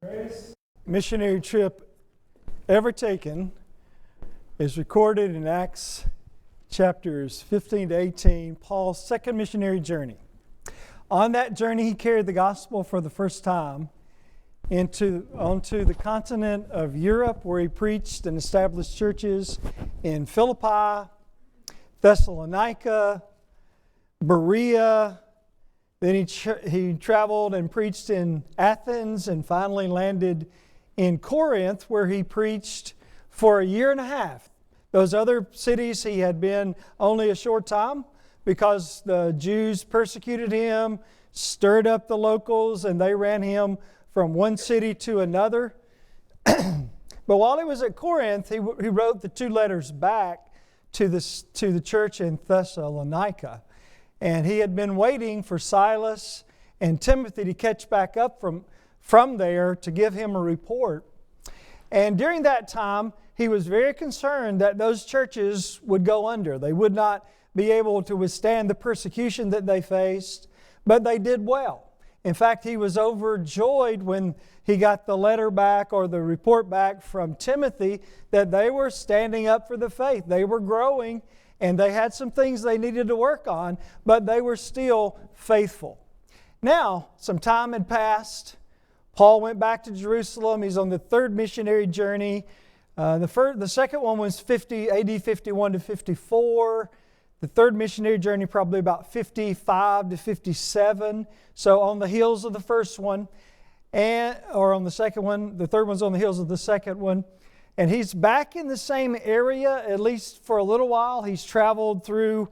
greatest missionary trip ever taken is recorded in Acts chapters 15 to 18, Paul's second missionary journey. On that journey, he carried the gospel for the first time onto the continent of Europe, where he preached and established churches in Philippi, Thessalonica, Berea. Then he traveled and preached in Athens and finally landed in Corinth, where he preached for a year and a half. Those other cities he had been only a short time because the Jews persecuted him, stirred up the locals, and they ran him from one city to another. But while he was at Corinth, he wrote the two letters back to the church in Thessalonica. And he had been waiting for Silas and Timothy to catch back up from there to give him a report. And during that time, he was very concerned that those churches would go under. They would not be able to withstand the persecution that they faced, but they did well. In fact, he was overjoyed when he got the letter back or the report back from Timothy that they were standing up for the faith. They were growing, and they had some things they needed to work on, but they were still faithful. Now, some time had passed. Paul went back to Jerusalem. He's on the third missionary journey. The second one was AD 51 to 54. The third missionary journey probably about 55 to 57. So on the heels of the first one, or on the second one. The third one's on the heels of the second one. And he's back in the same area, at least for a little while. He's traveled through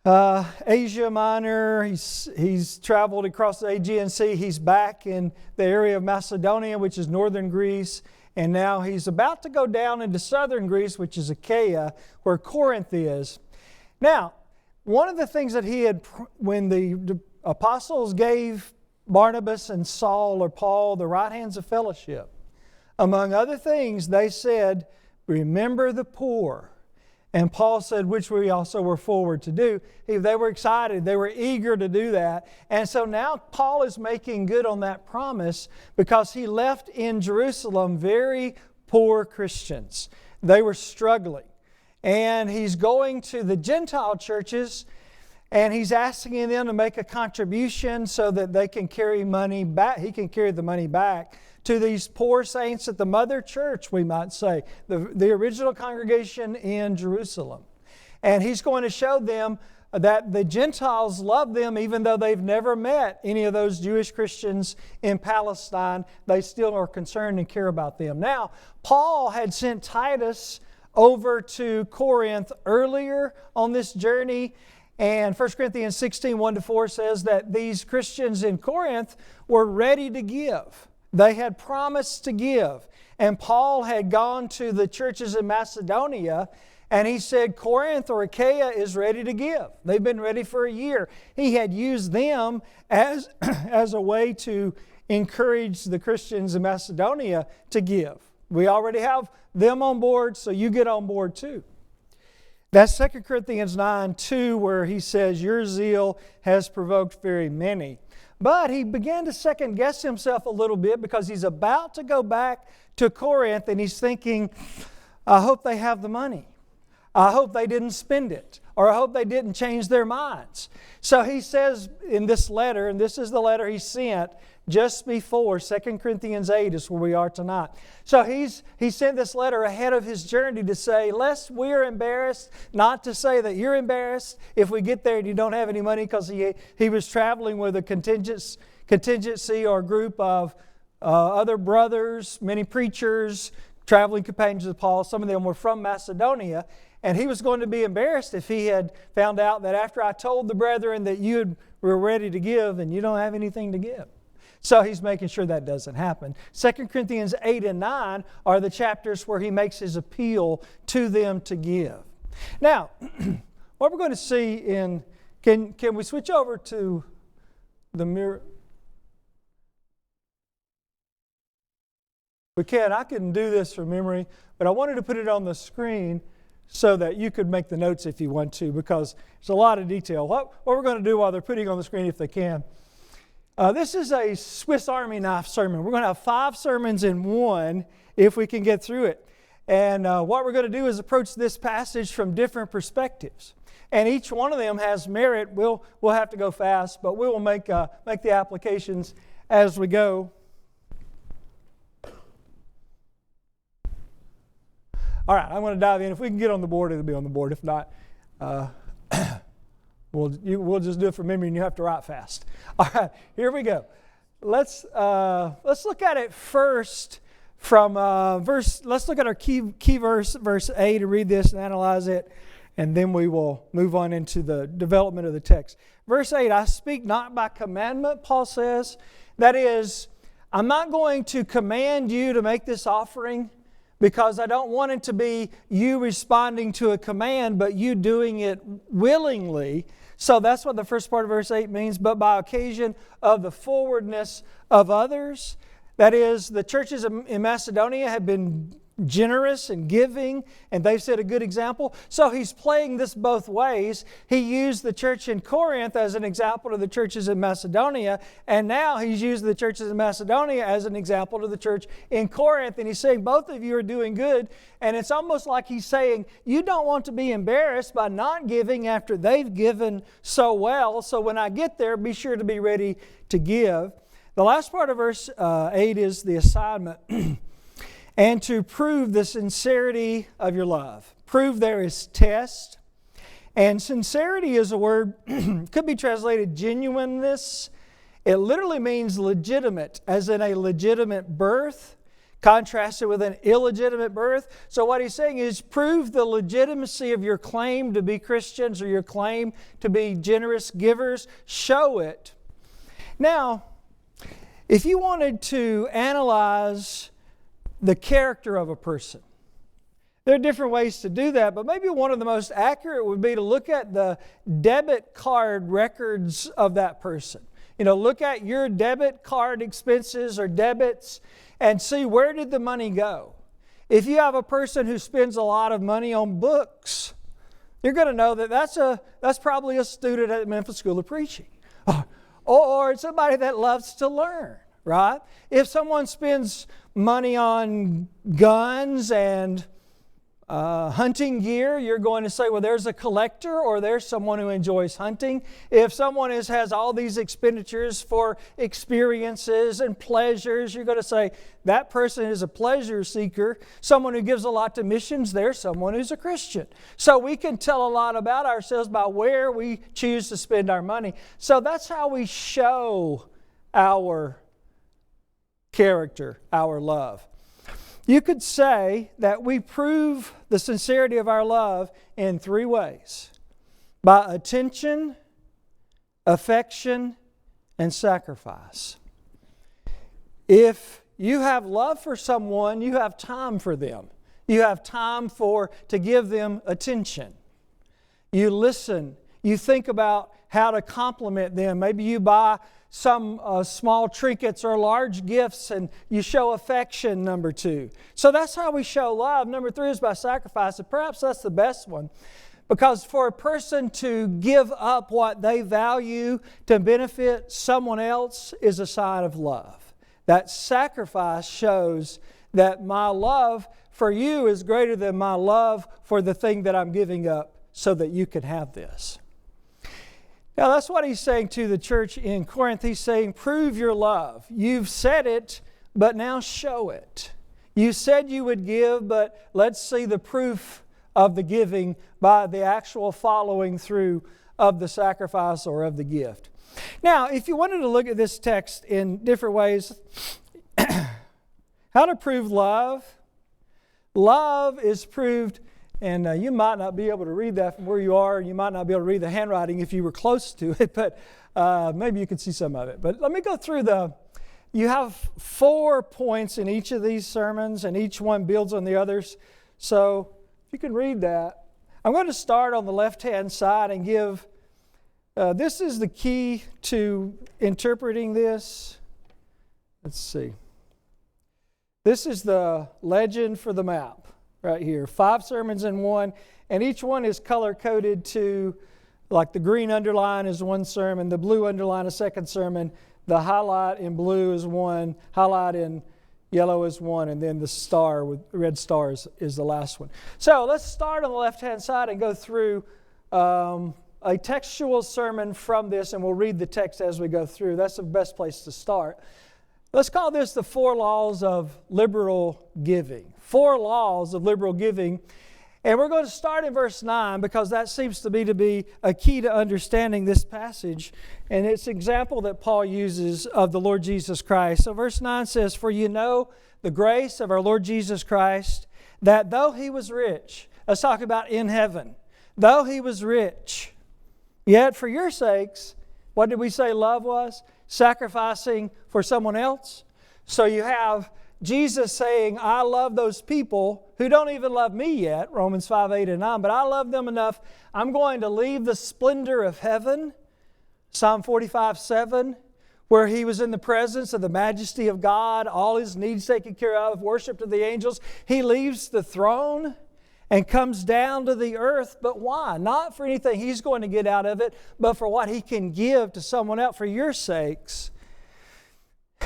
Asia Minor. He's traveled across the Aegean Sea. He's back in the area of Macedonia, which is northern Greece. And now he's about to go down into southern Greece, which is Achaia, where Corinth is. Now, one of the things that when the apostles gave Barnabas and Saul or Paul the right hands of fellowship, among other things, they said, remember the poor. And Paul said, which we also were forward to do. They were excited. They were eager to do that. And so now Paul is making good on that promise because he left in Jerusalem very poor Christians. They were struggling. And he's going to the Gentile churches and he's asking them to make a contribution so that they can carry money back. He can carry the money back to these poor saints at the mother church, we might say, the original congregation in Jerusalem. And he's going to show them that the Gentiles love them even though they've never met any of those Jewish Christians in Palestine. They still are concerned and care about them. Now, Paul had sent Titus over to Corinth earlier on this journey. And 1 Corinthians 16, 1-4 says that these Christians in Corinth were ready to give. They had promised to give. And Paul had gone to the churches in Macedonia and he said, Corinth or Achaia is ready to give. They've been ready for a year. He had used them as a way to encourage the Christians in Macedonia to give. We already have them on board, so you get on board too. That's 2 Corinthians 9:2, where he says, your zeal has provoked very many. But he began to second guess himself a little bit because he's about to go back to Corinth and he's thinking, I hope they have the money. I hope they didn't spend it. Or I hope they didn't change their minds. So he says in this letter, and this is the letter he sent just before 2 Corinthians 8 is where we are tonight. So he sent this letter ahead of his journey to say, lest we're embarrassed, not to say that you're embarrassed if we get there and you don't have any money, because he was traveling with a contingency or group of other brothers, many preachers, traveling companions of Paul. Some of them were from Macedonia. And he was going to be embarrassed if he had found out that after I told the brethren that you were ready to give and you don't have anything to give. So he's making sure that doesn't happen. 2 Corinthians 8 and 9 are the chapters where he makes his appeal to them to give. Now, what we're going to see in... Can we switch over to the mirror? We can. I can do this from memory, but I wanted to put it on the screen so that you could make the notes if you want to, because there's a lot of detail. What we're going to do while they're putting on the screen, if they can, This is a Swiss Army knife sermon. We're going to have 5 sermons in one if we can get through it. And what we're going to do is approach this passage from different perspectives. And each one of them has merit. We'll have to go fast, but we will make the applications as we go. All right, I'm going to dive in. If we can get on the board, it'll be on the board. If not, we'll just do it from memory, and you have to write fast. All right, here we go. Let's look at it first from verse. Let's look at our key verse, verse 8, to read this and analyze it, and then we will move on into the development of the text. Verse 8, I speak not by commandment, Paul says. That is, I'm not going to command you to make this offering, because I don't want it to be you responding to a command, but you doing it willingly. So that's what the first part of verse 8 means. But by occasion of the forwardness of others. That is, the churches in Macedonia have been generous and giving, and they've set a good example. So he's playing this both ways. He used the church in Corinth as an example to the churches in Macedonia, and now he's used the churches in Macedonia as an example to the church in Corinth, and he's saying both of you are doing good. And it's almost like he's saying you don't want to be embarrassed by not giving after they've given so well, so when I get there, be sure to be ready to give. The last part of verse 8 is the assignment. And to prove the sincerity of your love. Prove there is test. And sincerity is a word, could be translated genuineness. It literally means legitimate, as in a legitimate birth, contrasted with an illegitimate birth. So what he's saying is prove the legitimacy of your claim to be Christians or your claim to be generous givers. Show it. Now, if you wanted to analyze the character of a person, there are different ways to do that, but maybe one of the most accurate would be to look at the debit card records of that person. You know, look at your debit card expenses or debits and see where did the money go. If you have a person who spends a lot of money on books, you're going to know that that's probably a student at Memphis School of Preaching. Or somebody that loves to learn, right? If someone spends money on guns and hunting gear, you're going to say, well, there's a collector or there's someone who enjoys hunting. If someone has all these expenditures for experiences and pleasures, you're going to say, that person is a pleasure seeker. Someone who gives a lot to missions, there's someone who's a Christian. So we can tell a lot about ourselves by where we choose to spend our money. So that's how we show our character, our love. You could say that we prove the sincerity of our love in 3 ways: by attention, affection, and sacrifice. If you have love for someone, you have time for them. You have time to give them attention. You listen. You think about how to compliment them. Maybe you buy some small trinkets or large gifts, and you show affection, number 2. So that's how we show love. Number 3 is by sacrifice, and perhaps that's the best one. Because for a person to give up what they value to benefit someone else is a sign of love. That sacrifice shows that my love for you is greater than my love for the thing that I'm giving up so that you can have this. Now that's what he's saying to the church in Corinth. He's saying, prove your love. You've said it, but now show it. You said you would give, but let's see the proof of the giving by the actual following through of the sacrifice or of the gift. Now, if you wanted to look at this text in different ways, how to prove love? Love is proved. And you might not be able to read that from where you are. You might not be able to read the handwriting if you were close to it, but maybe you could see some of it. But let me go through you have 4 points in each of these sermons, and each one builds on the others. So you can read that. I'm going to start on the left-hand side and give, this is the key to interpreting this. Let's see. This is the legend for the map. Right here, 5 sermons in one, and each one is color-coded to like the green underline is one sermon, the blue underline a second sermon, the highlight in blue is one, highlight in yellow is one, and then the star with red stars is the last one. So let's start on the left-hand side and go through a textual sermon from this, and we'll read the text as we go through. That's the best place to start. Let's call this the 4 laws of liberal giving. 4 laws of liberal giving. And we're going to start in verse 9 because that seems to be a key to understanding this passage. And it's an example that Paul uses of the Lord Jesus Christ. So verse 9 says, "For you know the grace of our Lord Jesus Christ, that though He was rich," let's talk about in heaven, "though He was rich, yet for your sakes," what did we say love was? Sacrificing for someone else. So you have Jesus saying, I love those people who don't even love me yet, Romans 5, 8, and 9, but I love them enough. I'm going to leave the splendor of heaven, Psalm 45, 7, where He was in the presence of the majesty of God, all His needs taken care of, worship to the angels. He leaves the throne and comes down to the earth. But why? Not for anything He's going to get out of it, but for what He can give to someone else. For your sakes,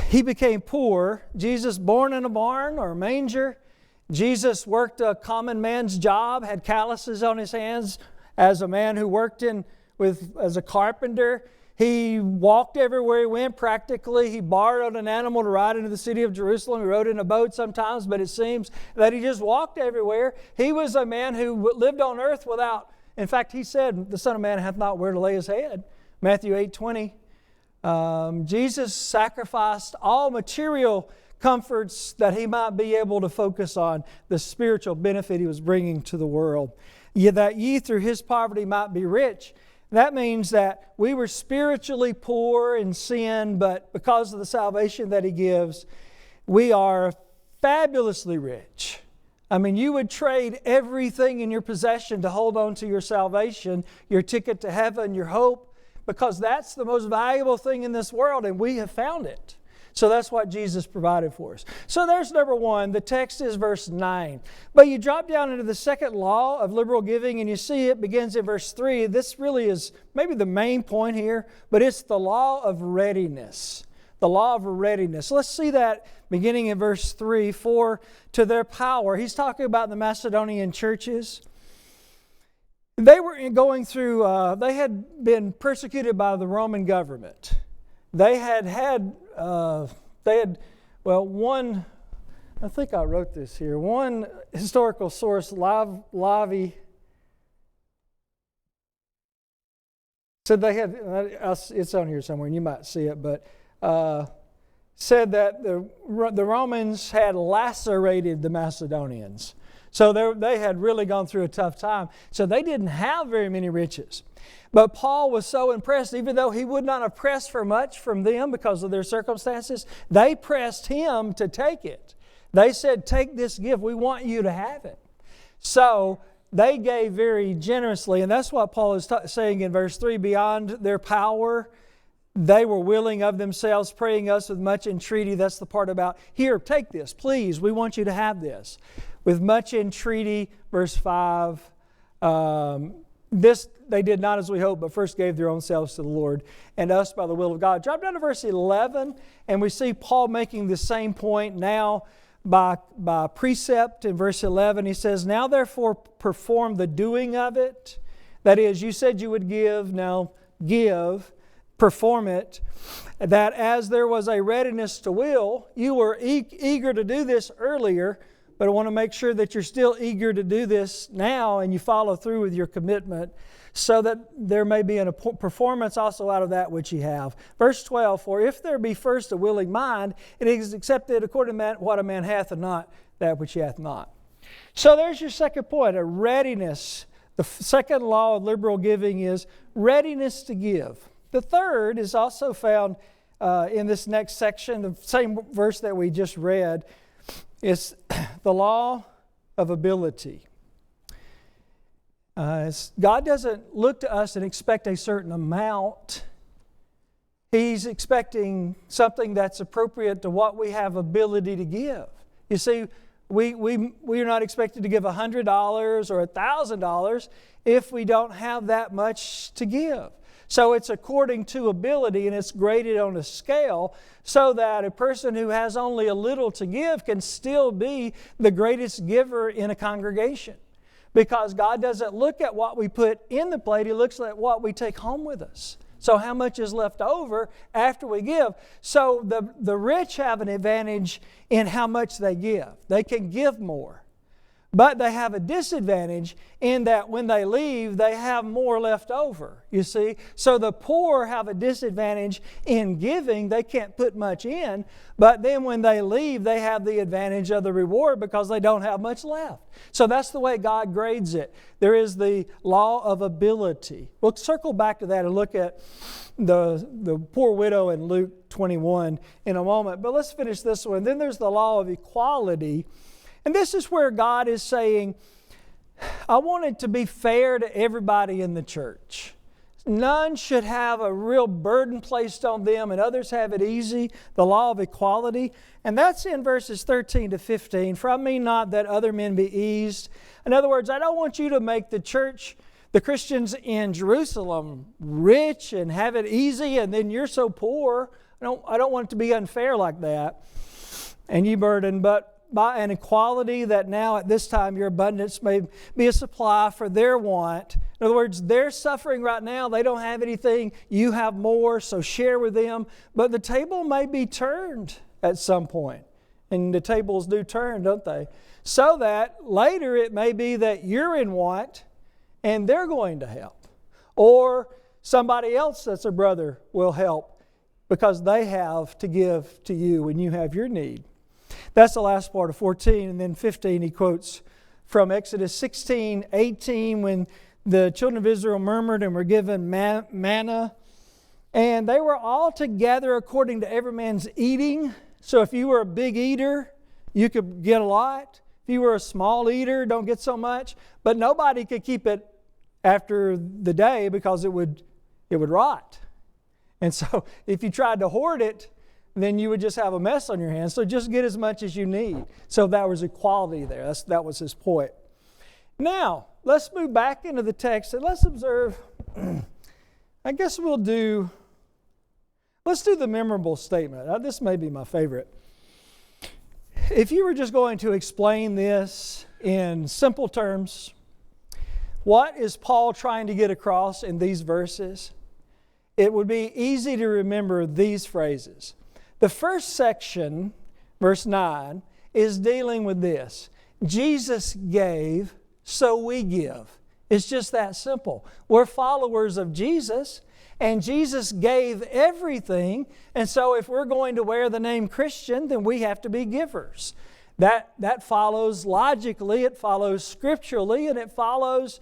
He became poor. Jesus born in a barn or a manger. Jesus worked a common man's job, had calluses on His hands as a man who worked as a carpenter. He walked everywhere He went practically. He borrowed an animal to ride into the city of Jerusalem. He rode in a boat sometimes, but it seems that He just walked everywhere. He was a man who lived on earth without, in fact, He said, the Son of Man hath not where to lay His head. Matthew 8:20. Jesus sacrificed all material comforts that He might be able to focus on the spiritual benefit He was bringing to the world. That ye through His poverty might be rich. That means that we were spiritually poor in sin, but because of the salvation that He gives, we are fabulously rich. I mean, you would trade everything in your possession to hold on to your salvation, your ticket to heaven, your hope, because that's the most valuable thing in this world, and we have found it. So that's what Jesus provided for us. So there's number 1. The text is verse 9. But you drop down into the second law of liberal giving, and you see it begins in verse 3. This really is maybe the main point here, but it's the law of readiness. The law of readiness. Let's see that beginning in verse 3. For to their power, he's talking about the Macedonian churches. They were going through, they had been persecuted by the Roman government. They had one, I think I wrote this here, one historical source, Lavi, said they had, it's on here somewhere and you might see it, but said that the Romans had lacerated the Macedonians. So they had really gone through a tough time. So they didn't have very many riches. But Paul was so impressed, even though he would not have pressed for much from them because of their circumstances, they pressed him to take it. They said, take this gift. We want you to have it. So they gave very generously. And that's what Paul is saying in verse 3. Beyond their power, they were willing of themselves, praying us with much entreaty. That's the part about, here, take this, please. We want you to have this. With much entreaty, verse 5, this they did not as we hoped, but first gave their own selves to the Lord and us by the will of God. Drop down to verse 11, and we see Paul making the same point now by precept. In verse 11, he says, now therefore perform the doing of it. That is, you said you would give, now give, perform it. That as there was a readiness to will, you were eager to do this earlier, but I want to make sure that you're still eager to do this now and you follow through with your commitment so that there may be a performance also out of that which ye have. Verse 12, for if there be first a willing mind, it is accepted according to what a man hath and not that which he hath not. So there's your second point, a readiness. The second law of liberal giving is readiness to give. The third is also found in this next section, the same verse that we just read. It's the law of ability. God doesn't look to us and expect a certain amount. He's expecting something that's appropriate to what we have ability to give. You see, We are not expected to give $100 or $1,000 if we don't have that much to give. So it's according to ability, and it's graded on a scale so that a person who has only a little to give can still be the greatest giver in a congregation. Because God doesn't look at what we put in the plate, He looks at what we take home with us. So how much is left over after we give? So the rich have an advantage in how much they give. They can give more. But they have a disadvantage in that when they leave, they have more left over, you see. So the poor have a disadvantage in giving. They can't put much in. But then when they leave, they have the advantage of the reward because they don't have much left. So that's the way God grades it. There is the law of ability. We'll circle back to that and look at the poor widow in Luke 21 in a moment. But let's finish this one. Then there's the law of equality. And this is where God is saying, I want it to be fair to everybody in the church. None should have a real burden placed on them and others have it easy, the law of equality. And that's in verses 13 to 15. For I mean not that other men be eased. In other words, I don't want you to make the church, the Christians in Jerusalem, rich and have it easy and then you're so poor. I don't want it to be unfair like that. And you burden, but by an equality that now at this time your abundance may be a supply for their want. In other words, they're suffering right now. They don't have anything. You have more, so share with them. But the table may be turned at some point. And the tables do turn, don't they? So that later it may be that you're in want and they're going to help. Or somebody else that's a brother will help because they have to give to you when you have your need. That's the last part of 14. And then 15 he quotes from Exodus 16:18 when the children of Israel murmured and were given manna. And they were all together according to every man's eating. So if you were a big eater, you could get a lot. If you were a small eater, don't get so much. But nobody could keep it after the day because it would rot. And so if you tried to hoard it, then you would just have a mess on your hands. So just get as much as you need. So that was equality there. That was his point. Now, let's move back into the text and let's observe. I guess let's do the memorable statement. This may be my favorite. If you were just going to explain this in simple terms, what is Paul trying to get across in these verses? It would be easy to remember these phrases. The first section, verse 9, is dealing with this. Jesus gave, so we give. It's just that simple. We're followers of Jesus, and Jesus gave everything. And so if we're going to wear the name Christian, then we have to be givers. That follows logically, it follows scripturally, and it follows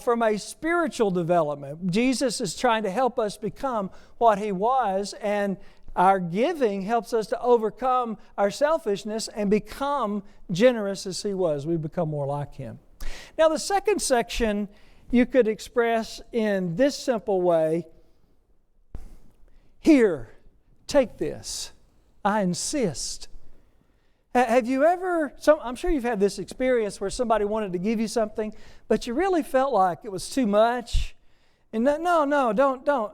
from a spiritual development. Jesus is trying to help us become what He was, and our giving helps us to overcome our selfishness and become generous as He was. We become more like Him. Now, the second section you could express in this simple way. Here, take this. I insist. Have you ever, I'm sure you've had this experience where somebody wanted to give you something, but you really felt like it was too much. And no, don't.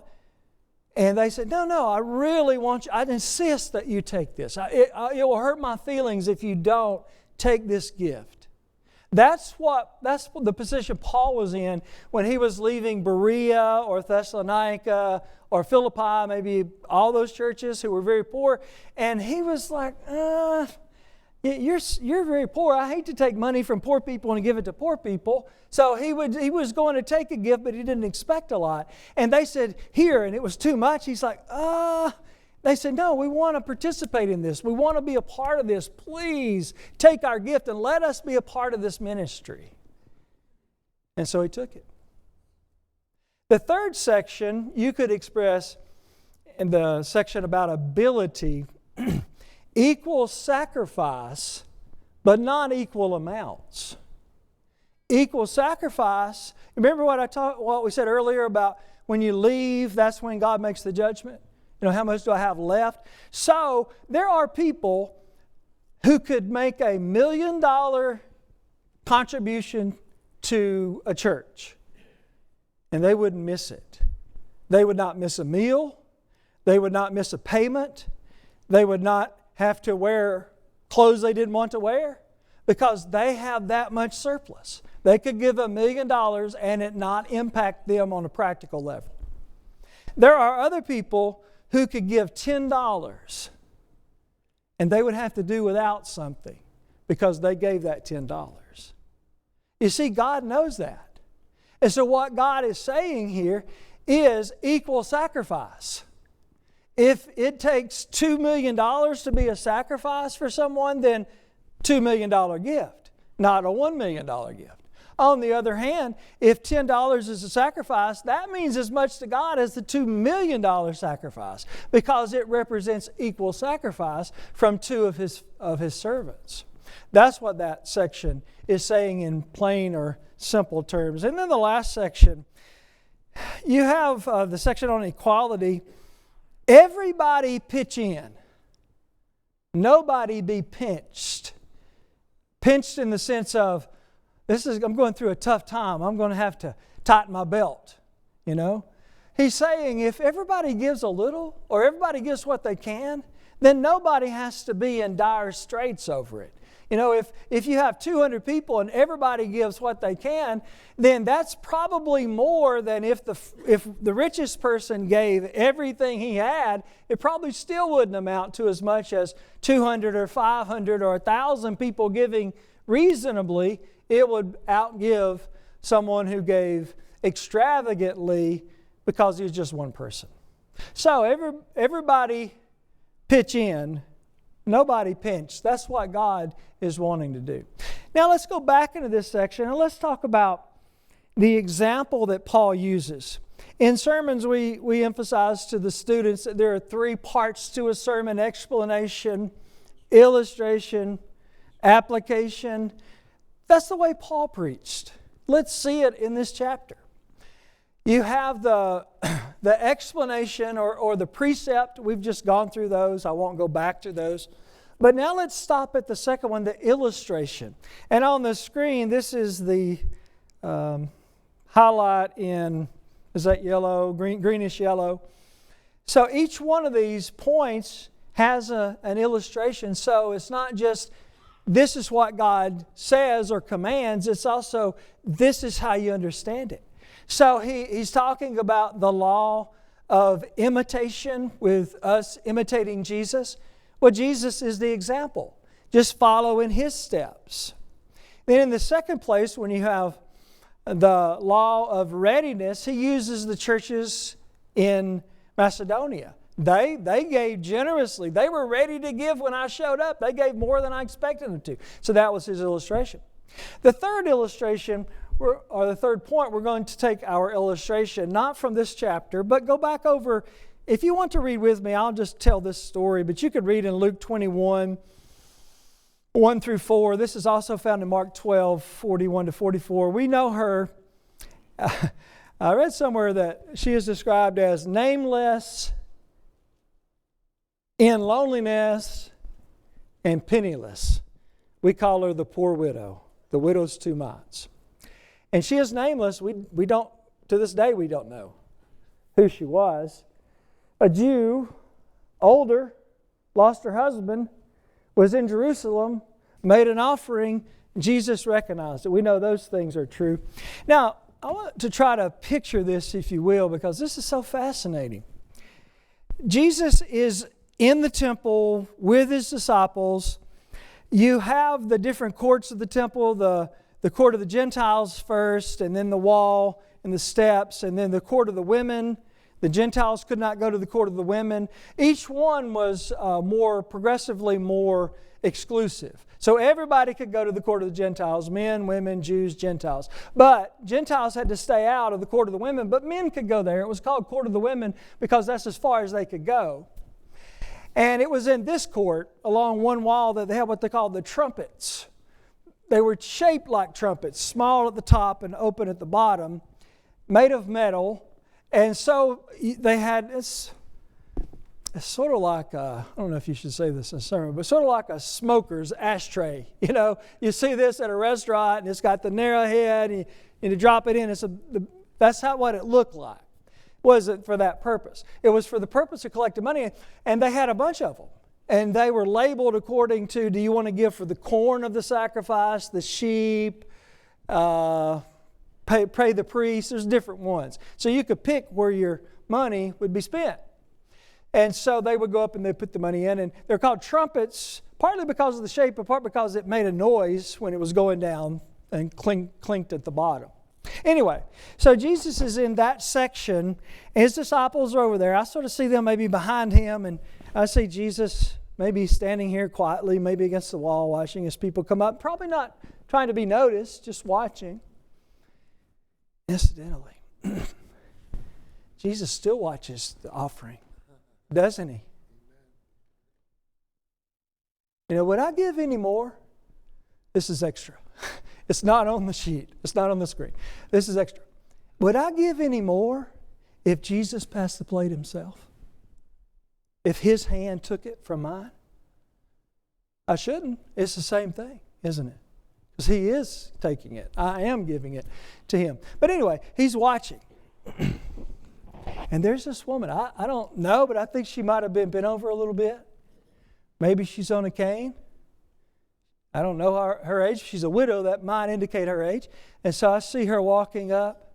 And they said, no, I really want you, I insist that you take this. It will hurt my feelings if you don't take this gift. That's the position Paul was in when he was leaving Berea or Thessalonica or Philippi, maybe all those churches who were very poor. And he was like, you're very poor. I hate to take money from poor people and give it to poor people. So he was going to take a gift, but he didn't expect a lot. And they said, here, and it was too much. He's like, They said, no, we want to participate in this. We want to be a part of this. Please take our gift and let us be a part of this ministry. And so he took it. The third section you could express in the section about ability, equal sacrifice, but not equal amounts. Equal sacrifice. Remember what we said earlier about when you leave, that's when God makes the judgment? How much do I have left? So there are people who could make $1 million contribution to a church, and they wouldn't miss it. They would not miss a meal. They would not miss a payment. They would not have to wear clothes they didn't want to wear because they have that much surplus. They could give $1 million and it not impact them on a practical level. There are other people who could give $10 and they would have to do without something because they gave that $10. You see, God knows that. And so what God is saying here is equal sacrifice. If it takes $2 million to be a sacrifice for someone, then $2 million gift, not a $1 million gift. On the other hand, if $10 is a sacrifice, that means as much to God as the $2 million sacrifice because it represents equal sacrifice from two of his servants. That's what that section is saying in plain or simple terms. And then the last section, you have the section on equality. Everybody pitch in. Nobody be pinched. Pinched in the sense of, I'm going through a tough time. I'm going to have to tighten my belt, you know. He's saying if everybody gives a little or everybody gives what they can, then nobody has to be in dire straits over it. You know, if you have 200 people and everybody gives what they can, then that's probably more than if the richest person gave everything he had, it probably still wouldn't amount to as much as 200 or 500 or 1,000 people giving reasonably. It would outgive someone who gave extravagantly because he was just one person. So everybody pitch in, nobody pinch. That's what God is wanting to do. Now let's go back into this section and let's talk about the example that Paul uses. In sermons, we emphasize to the students that there are 3 parts to a sermon: explanation, illustration, application. That's the way Paul preached. Let's see it in this chapter. You have the explanation or the precept. We've just gone through those. I won't go back to those. But now let's stop at the second one, the illustration. And on the screen, this is the highlight in, is that yellow, greenish yellow? So each one of these points has an illustration. So it's not just this is what God says or commands. It's also this is how you understand it. So he's talking about the law of imitation with us imitating Jesus. Well, Jesus is the example. Just follow in His steps. Then in the second place, when you have the law of readiness, he uses the churches in Macedonia. They gave generously. They were ready to give when I showed up. They gave more than I expected them to. So that was his illustration. The third illustration, or the third point, we're going to take our illustration, not from this chapter, but go back over. If you want to read with me, I'll just tell this story, but you could read in Luke 21, 1 through 4. This is also found in Mark 12, 41 to 44. We know her. I read somewhere that she is described as nameless, in loneliness, and penniless. We call her the poor widow, the widow's 2 mites. And she is nameless. We don't, to this day, we don't know who she was. A Jew, older, lost her husband, was in Jerusalem, made an offering. Jesus recognized it. We know those things are true. Now, I want to try to picture this, if you will, because this is so fascinating. Jesus is in the temple with His disciples. You have the different courts of the temple, the court of the Gentiles first, and then the wall and the steps, and then the court of the women. The Gentiles could not go to the court of the women. Each one was progressively more exclusive. So everybody could go to the court of the Gentiles, men, women, Jews, Gentiles. But Gentiles had to stay out of the court of the women, but men could go there. It was called court of the women because that's as far as they could go. And it was in this court, along one wall, that they had what they called the trumpets. They were shaped like trumpets, small at the top and open at the bottom, made of metal. And so they had, it's it's sort of like, I don't know if you should say this in a sermon, but sort of like a smoker's ashtray. You know, you see this at a restaurant, and it's got the narrow head, and you drop it in. That's what it looked like. It wasn't for that purpose. It was for the purpose of collecting money, and they had a bunch of them. And they were labeled according to, do you want to give for the corn of the sacrifice, the sheep, pay the priest? There's different ones. So you could pick where your money would be spent. And so they would go up and they'd put the money in. And they're called trumpets, partly because of the shape, but partly because it made a noise when it was going down and clinked at the bottom. Anyway, so Jesus is in that section. His disciples are over there. I sort of see them maybe behind him, and I see Jesus maybe standing here quietly, maybe against the wall watching as people come up. Probably not trying to be noticed, just watching. Incidentally, Jesus still watches the offering, doesn't he? You know, would I give any more? This is extra. It's not on the sheet. It's not on the screen. This is extra. Would I give any more if Jesus passed the plate himself? If his hand took it from mine? I shouldn't. It's the same thing, isn't it? Because he is taking it. I am giving it to him. But anyway, he's watching. And there's this woman. I don't know, but I think she might have been bent over a little bit. Maybe she's on a cane. I don't know her age. She's a widow. That might indicate her age. And so I see her walking up.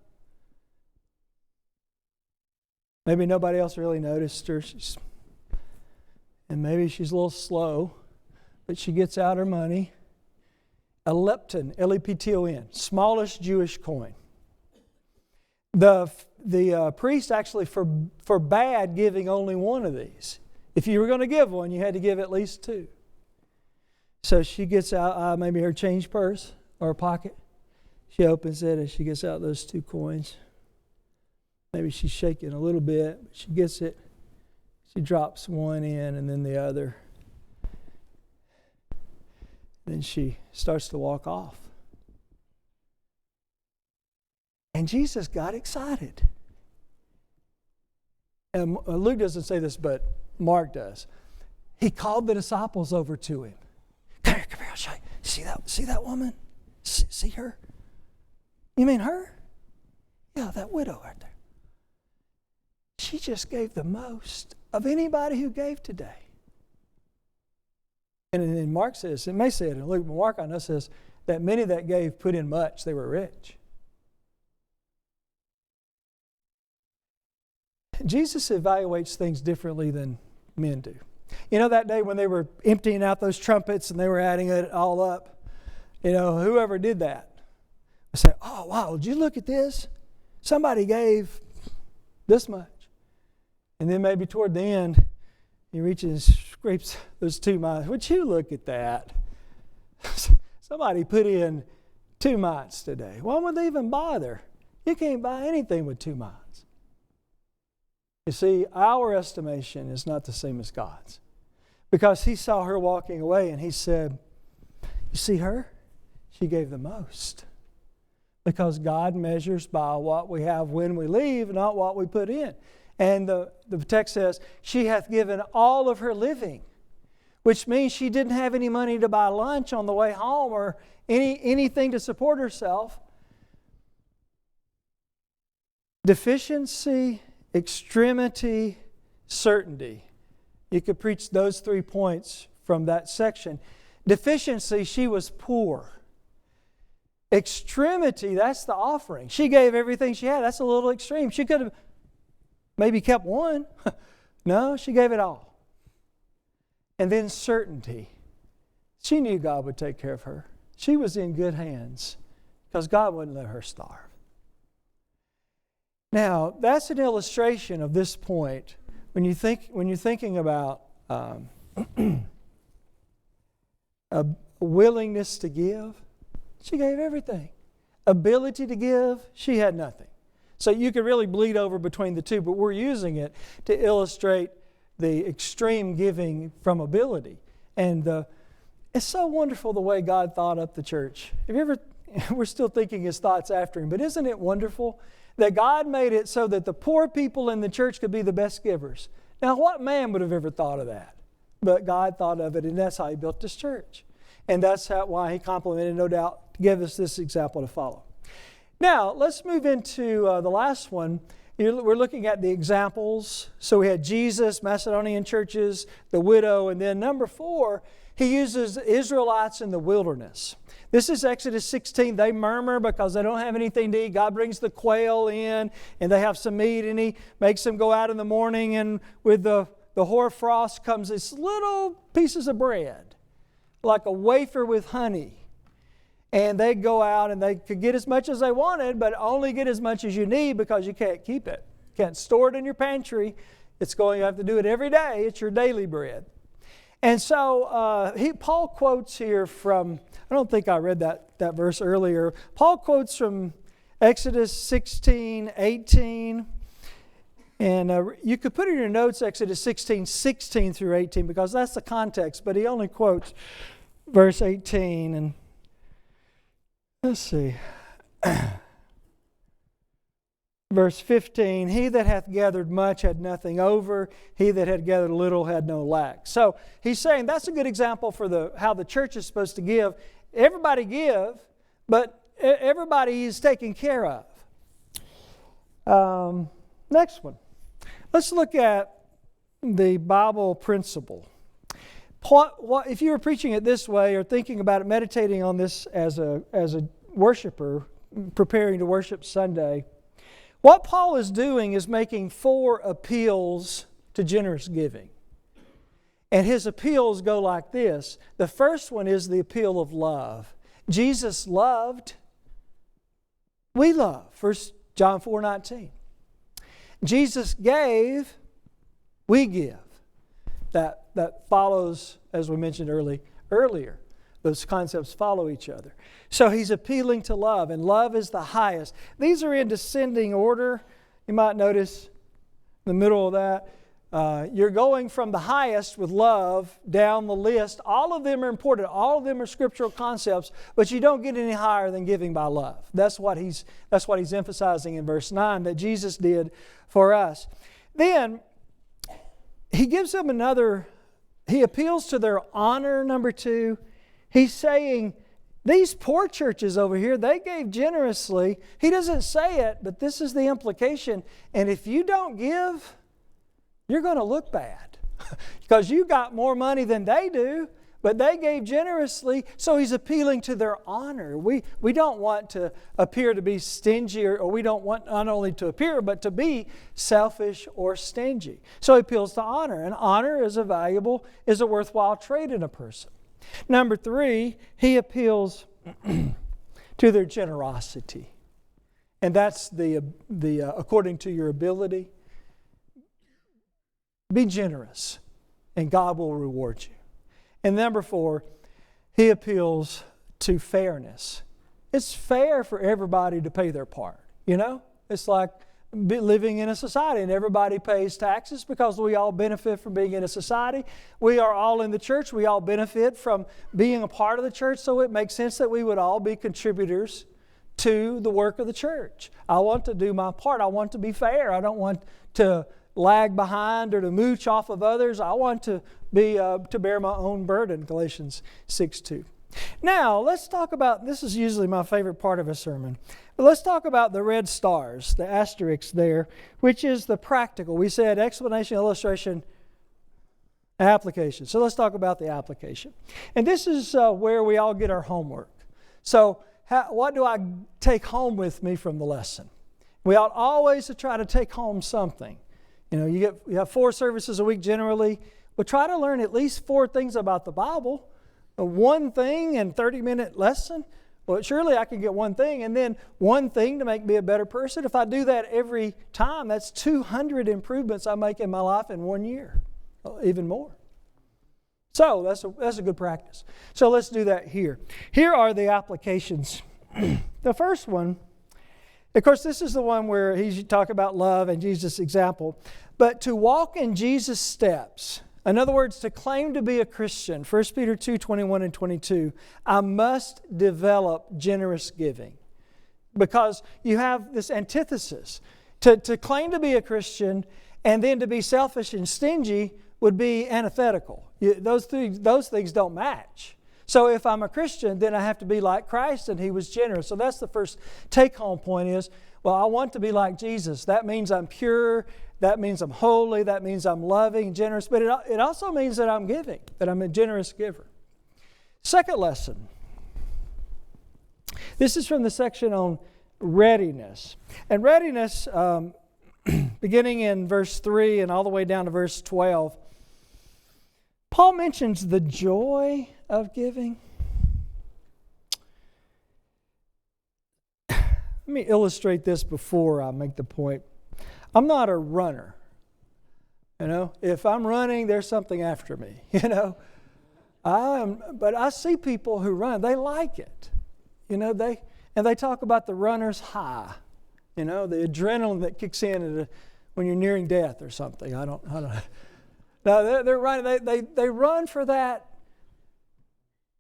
Maybe nobody else really noticed her. And maybe she's a little slow. But she gets out her money. A lepton, L-E-P-T-O-N, smallest Jewish coin. The priest actually forbade giving only one of these. If you were going to give one, you had to give at least two. So she gets out maybe her change purse or her pocket. She opens it and she gets out those 2 coins. Maybe she's shaking a little bit, but she gets it. She drops one in and then the other. Then she starts to walk off. And Jesus got excited. And Luke doesn't say this, but Mark does. He called the disciples over to him. Come here, I'll show you. See that woman? See her? You mean her? Yeah, that widow right there. She just gave the most of anybody who gave today. And then Mark says, it may say it in Luke, but Mark I know says that many that gave put in much, they were rich. Jesus evaluates things differently than men do. You know, that day when they were emptying out those trumpets and they were adding it all up, you know, whoever did that would say, oh, wow, did you look at this? Somebody gave this much. And then maybe toward the end, he reaches and scrapes those 2 mites. Would you look at that? Somebody put in 2 mites today. Why would they even bother? You can't buy anything with 2 mites. You see, our estimation is not the same as God's. Because he saw her walking away and he said, you see her? She gave the most. Because God measures by what we have when we leave, not what we put in. And the text says, she hath given all of her living, which means she didn't have any money to buy lunch on the way home or anything to support herself. Deficiency, extremity, certainty. You could preach those 3 points from that section. Deficiency, she was poor. Extremity, that's the offering. She gave everything she had. That's a little extreme. She could have maybe kept one. No, she gave it all. And then certainty. She knew God would take care of her. She was in good hands because God wouldn't let her starve. Now, that's an illustration of this point. When you're thinking about a willingness to give, she gave everything. Ability to give, she had nothing. So you could really bleed over between the two, but we're using it to illustrate the extreme giving from ability. And it's so wonderful the way God thought up the church. Have you ever? We're still thinking His thoughts after Him, but isn't it wonderful that God made it so that the poor people in the church could be the best givers? Now, what man would have ever thought of that? But God thought of it, and that's how he built this church. And that's why he complimented, no doubt, to give us this example to follow. Now, let's move into the last one. We're looking at the examples. So we had Jesus, Macedonian churches, the widow, and then number 4, he uses the Israelites in the wilderness. This is Exodus 16. They murmur because they don't have anything to eat. God brings the quail in, and they have some meat, and he makes them go out in the morning, and with the hoarfrost comes these little pieces of bread, like a wafer with honey. And they go out, and they could get as much as they wanted, but only get as much as you need because you can't keep it. You can't store it in your pantry. You have to do it every day. It's your daily bread. And so Paul quotes here from, I don't think I read that verse earlier. Paul quotes from Exodus 16:18. And you could put in your notes Exodus 16:16 through 18 because that's the context. But he only quotes verse 18. And let's see. Verse 15, he that hath gathered much had nothing over. He that had gathered little had no lack. So he's saying that's a good example for how the church is supposed to give. Everybody give, but everybody is taken care of. Next one. Let's look at the Bible principle. If you were preaching it this way or thinking about it, meditating on this as a worshiper, preparing to worship Sunday, what Paul is doing is making 4 appeals to generous giving. And his appeals go like this. The first one is the appeal of love. Jesus loved, we love. 1 John 4:19. Jesus gave, we give. That follows, as we mentioned earlier. Those concepts follow each other. So he's appealing to love, and love is the highest. These are in descending order. You might notice in the middle of that, you're going from the highest with love down the list. All of them are important. All of them are scriptural concepts, but you don't get any higher than giving by love. That's what he's emphasizing in verse 9, that Jesus did for us. Then he gives them he appeals to their honor, number 2. He's saying, these poor churches over here, they gave generously. He doesn't say it, but this is the implication. And if you don't give, you're going to look bad because you got more money than they do, but they gave generously. So he's appealing to their honor. We don't want to appear to be stingy, or we don't want not only to appear, but to be selfish or stingy. So he appeals to honor. And honor is a worthwhile trait in a person. Number 3, he appeals to their generosity. And that's the according to your ability. Be generous, and God will reward you. And number 4, he appeals to fairness. It's fair for everybody to pay their part. You know? It's like living in a society, and everybody pays taxes because we all benefit from being in a society. We are all in the church. We all benefit from being a part of the church, so it makes sense that we would all be contributors to the work of the church. I want to do my part. I want to be fair. I don't want to lag behind or to mooch off of others. I want to bear my own burden, Galatians 6:2. Now, let's talk about, this is usually my favorite part of a sermon, but let's talk about the red stars, the asterisks there, which is the practical. We said explanation, illustration, application. So let's talk about the application. And this is where we all get our homework. So what do I take home with me from the lesson? We ought always to try to take home something. You know, you have 4 services a week generally, but try to learn at least 4 things about the Bible. One thing in 30-minute lesson. Well, surely I can get one thing, and then one thing to make me a better person. If I do that every time, that's 200 improvements I make in my life in 1 year, even more. So that's a good practice. So let's do that here. Here are the applications. The first one, of course, this is the one where he's talking about love and Jesus' example. But to walk in Jesus' steps, in other words, to claim to be a Christian, 1 Peter 2:21 and 22, I must develop generous giving. Because you have this antithesis. To claim to be a Christian And then to be selfish and stingy would be antithetical. Those things don't match. So if I'm a Christian, then I have to be like Christ, and He was generous. So that's the first take-home point is, well, I want to be like Jesus. That means I'm pure. That means I'm holy. That means I'm loving, generous. But it also means that I'm giving, that I'm a generous giver. Second lesson. This is from the section on readiness. And readiness, beginning in verse 3 and all the way down to verse 12, Paul mentions the joy of giving. Let me illustrate this before I make the point. I'm not a runner. If I'm running, there's something after me. But I see people who run. They like it. They talk about the runner's high. The adrenaline that kicks in when you're nearing death or something. I don't know. No, they're running. They run for that.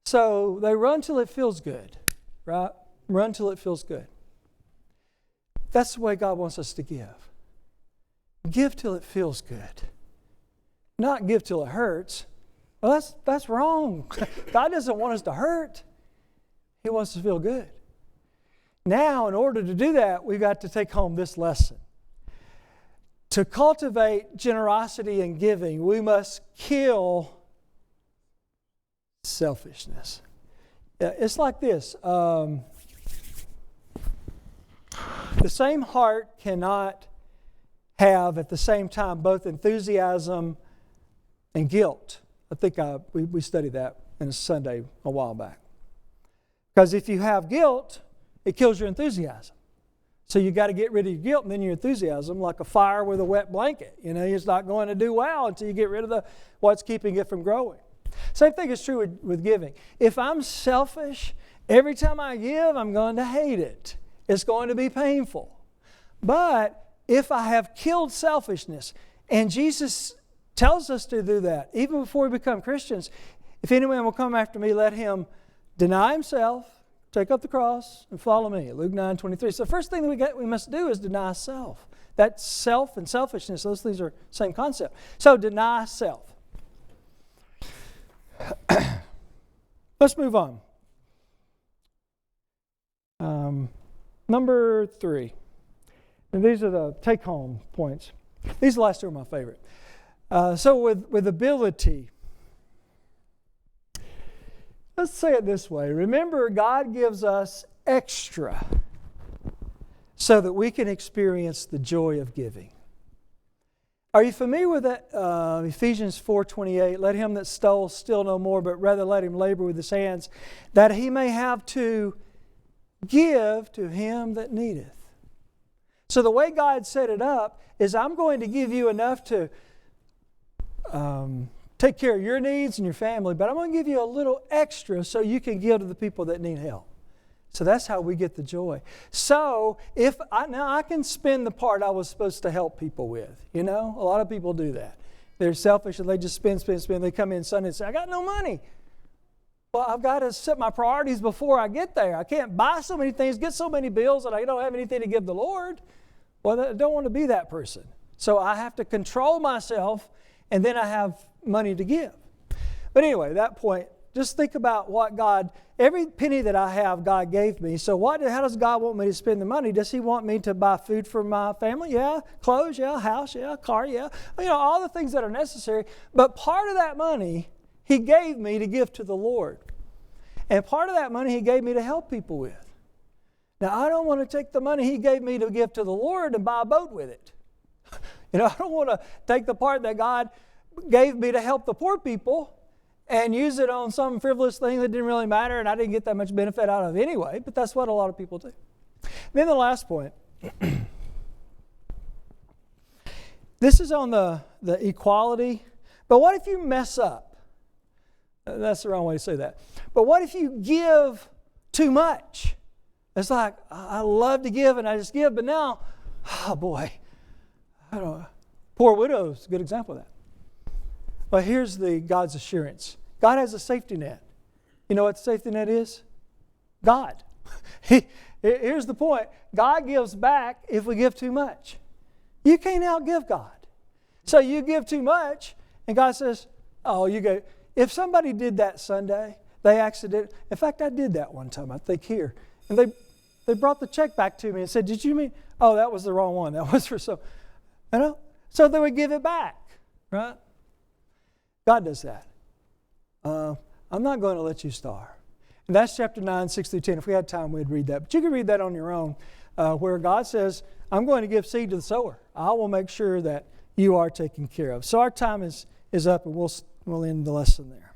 So they run till it feels good, right? Run till it feels good. That's the way God wants us to give. Give till it feels good. Not give till it hurts. Well, that's wrong. God doesn't want us to hurt. He wants us to feel good. Now, in order to do that, we've got to take home this lesson. To cultivate generosity and giving, we must kill selfishness. It's like this. The same heart cannot have at the same time both enthusiasm and guilt. I think we studied that in a Sunday a while back. Because if you have guilt, it kills your enthusiasm. So you got to get rid of your guilt and then your enthusiasm, like a fire with a wet blanket. It's not going to do well until you get rid of what's keeping it from growing. Same thing is true with giving. If I'm selfish, every time I give, I'm going to hate it. It's going to be painful. But if I have killed selfishness, and Jesus tells us to do that, even before we become Christians, if anyone will come after me, let him deny himself, take up the cross, and follow me. Luke 9:23. So the first thing that we must do is deny self. That self and selfishness, those things are the same concept. So deny self. Let's move on. Number 3. And these are the take-home points. These last two are my favorite. So with ability, let's say it this way. Remember, God gives us extra so that we can experience the joy of giving. Are you familiar with that? Ephesians 4:28, let him that stole steal no more, but rather let him labor with his hands, that he may have to give to him that needeth. So the way God set it up is I'm going to give you enough to take care of your needs and your family, but I'm going to give you a little extra so you can give to the people that need help. So that's how we get the joy. So now I can spend the part I was supposed to help people with. A lot of people do that. They're selfish and they just spend. They come in Sunday and say, I got no money. Well, I've got to set my priorities before I get there. I can't buy so many things, get so many bills, and I don't have anything to give the Lord. Well, I don't want to be that person. So I have to control myself, and then I have money to give. But anyway, that point, just think about what every penny that I have, God gave me. So how does God want me to spend the money? Does He want me to buy food for my family? Yeah. Clothes? Yeah. House? Yeah. Car? Yeah. All the things that are necessary. But part of that money He gave me to give to the Lord. And part of that money He gave me to help people with. Now, I don't want to take the money He gave me to give to the Lord and buy a boat with it. I don't want to take the part that God gave me to help the poor people and use it on some frivolous thing that didn't really matter and I didn't get that much benefit out of anyway, but that's what a lot of people do. Then the last point. This is on the equality. But what if you mess up? That's the wrong way to say that. But what if you give too much? It's like, I love to give and I just give, but now, oh boy, I don't know. Poor widow is a good example of that. Well, here's God's assurance. God has a safety net. You know what the safety net is? God. Here's the point. God gives back if we give too much. You can't outgive God. So you give too much, and God says, oh, you go. If somebody did that Sunday, they accidentally, in fact, I did that one time, I think here. And they brought the check back to me and said, did you mean, oh, that was the wrong one. That was for so, So they would give it back, right? God does that. I'm not going to let you starve. And that's chapter 9, 6 through 10. If we had time, we'd read that. But you can read that on your own, where God says, I'm going to give seed to the sower. I will make sure that you are taken care of. So our time is up, and we'll end the lesson there.